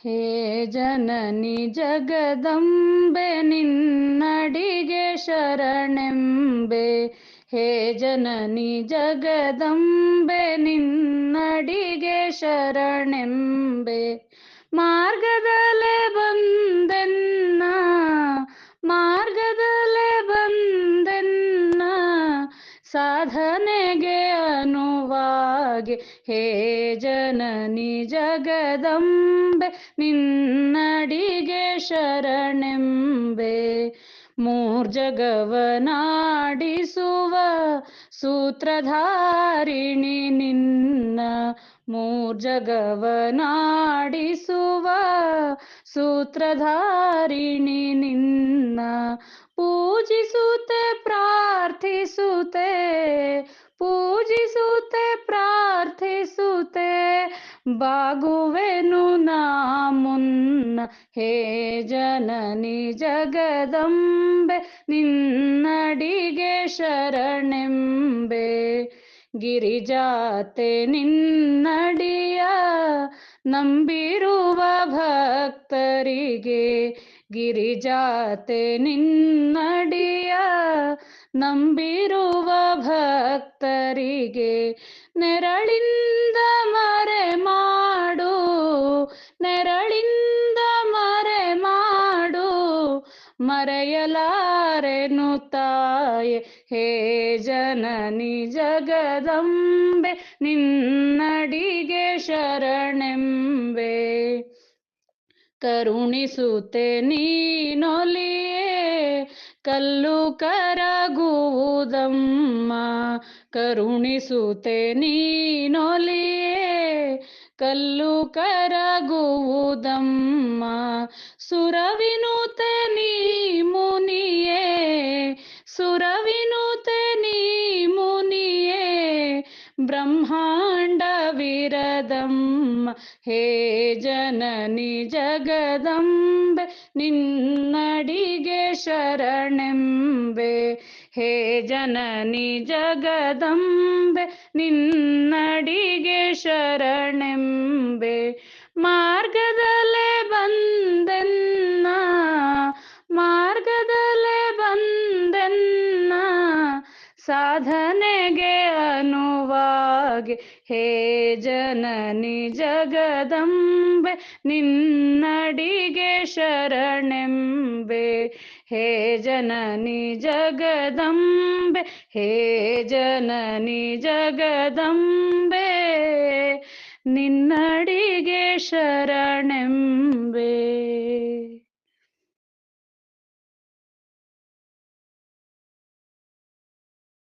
ಹೇ ಜನನಿ ಜಗದಂಬೆ ನಿನ್ನಡಿಗೆ ಶರಣೆಂಬೆ. ಹೇ ಜನನಿ ಜಗದಂಬೆ ನಿನ್ನಡಿಗೆ ಶರಣೆಂಬೆ. ಮಾರ್ಗದಲ್ಲೇ ಬಂದೆನ್ನ, ಮಾರ್ಗದಲ್ಲೇ ಬಂದೆನ್ನ, ಸಾಧನೆಗೆ ಅನುವಾಗಿ. ಹೇ ಜನನಿ ಜಗದಂಬೆ ನಿನ್ನಡಿಗೆ ಶರಣೆಂಬೆ. ಮೂರ್ಜಗವನಾಡಿಸುವ ಸೂತ್ರಧಾರಿಣಿ ನಿನ್ನ, ಮೂರ್ಜಗವನಾಡಿಸುವ ಸೂತ್ರಧಾರಿಣಿ ನಿನ್ನ. ಪೂಜಿಸುತ್ತೆ ಪ್ರಾರ್ಥಿಸುತ್ತೆ, ಪೂಜಿಸುತ್ತೆ ಪ್ರಾರ್ಥಿಸುತ್ತೆ, ಬಾಗುವೆನು ನಾ ಮುನ್ನ. ಹೇ ಜನನಿ ಜಗದಂಬೆ ನಿನ್ನಡಿಗೆ ಶರಣೆಂಬೆ. ಗಿರಿಜಾತೆ ನಿನ್ನಡಿಯ ನಂಬಿರುವ ಭಕ್ತರಿಗೆ, ಗಿರಿಜಾತೆ ನಿನ್ನಡಿಯ ನಂಬಿರುವ ಭಕ್ತರಿಗೆ, ನೆರಳಿಂದ ಮರೆ ಮಾಡು, ನೆರಳಿಂದ ಮರೆ ಮಾಡು, ಮರೆಯಲಾರೆನು ತಾಯೆ. ಹೇ ಜನನಿ ಜಗದಂಬೆ ನಿನ್ನಡಿಗೆ ಶರಣೆಂಬೆ. ಕರುಣಿಸುತ್ತೆ ನೀನೊಲಿಯೇ ಕಲ್ಲು ಕರಗುವುದಮ್ಮ, ಕರುಣಿಸುತ್ತೆ ನೀನೊಲಿಯೇ ಕಲ್ಲು ಕರಗುವುದಮ್ಮ. ಸುರವಿನುತೆ ನೀ ಮುನಿಯೇ, ಸುರವಿನುತೆ ನೀ ಮುನಿಯೇ, ಬ್ರಹ್ಮಾಂಡವಿರದಮ್ಮ. ಹೇ ಜನನಿ ಜಗದಂಬೆ ನಿನ್ನಡಿಗೆ ಶರಣೆಂಬೆ. ಹೇ ಜನನಿ ಜಗದಂಬೆ ನಿನ್ನಡಿಗೆ ಶರಣೆಂಬೆ. ಮಾರ್ಗದಲ್ಲೇ ಬಂದೆನ್ನ, ಮಾರ್ಗದಲ್ಲೇ ಬಂದೆನ್ನ, ಸಾಧನೆಗೆ ಅನುವಾಗಿ. ಹೇ ಜನನಿ ಜಗದಂಬೆ ನಿನ್ನಡಿಗೆ ಶರಣೆಂಬೆ. ಹೇ ಜನನಿ ಜಗದಂಬೆ, ಹೇ ಜನನಿ ಜಗದಂಬೆ ನಿನ್ನಡಿಗೆ ಶರಣೆಂಬೆ.